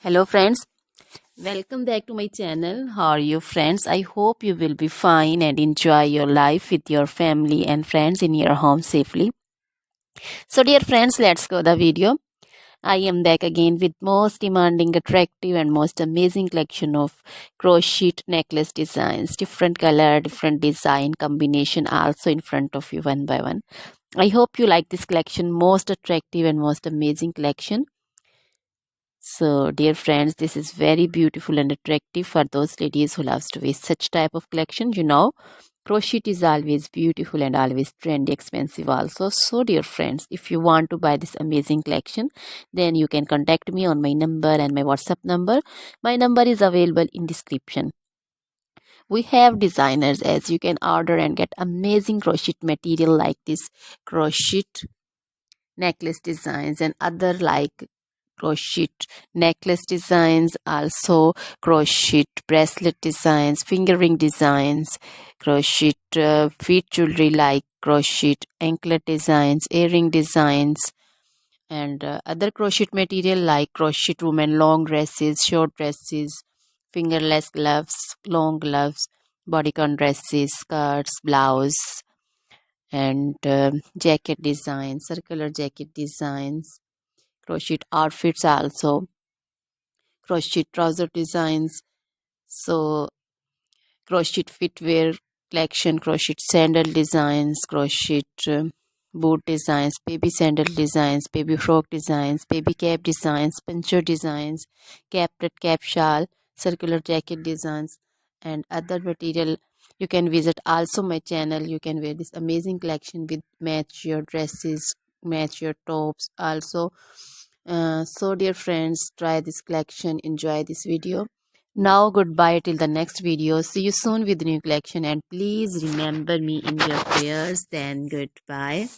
Hello friends, welcome back to my channel. How are you friends? I hope you will be fine and enjoy your life with your family and friends in your home safely. So dear friends, let's go the video. I am back again with most demanding, attractive and most amazing collection of crochet necklace designs. Different color, different design combination also in front of you one by one. I hope you like this collection, most attractive and most amazing collection. So, dear friends, this is very beautiful and attractive for those ladies who loves to wear such type of collection. Crochet is always beautiful and always trendy, expensive also. So, dear friends, if you want to buy this amazing collection, then you can contact me on my number and my WhatsApp number. My number is available in description. We have designers as you can order and get amazing crochet material like this crochet necklace designs and other like crochet necklace designs, also crochet bracelet designs, finger ring designs, crochet feet jewelry like crochet anklet designs, earring designs, and other crochet material like crochet women long dresses, short dresses, fingerless gloves, long gloves, bodycon dresses, skirts, blouse, and jacket designs, circular jacket designs, crochet outfits also, crochet trouser designs, so crochet footwear collection, crochet sandal designs, crochet boot designs, baby sandal designs, baby frock designs, baby cap designs, puncher designs, caplet cap shawl, circular jacket designs, and other material. You can visit also my channel. You can wear this amazing collection with match your dresses, match your tops also. So dear friends, try this collection, enjoy this video. Now goodbye till the next video. See you soon with new collection, and please remember me in your prayers. Then goodbye.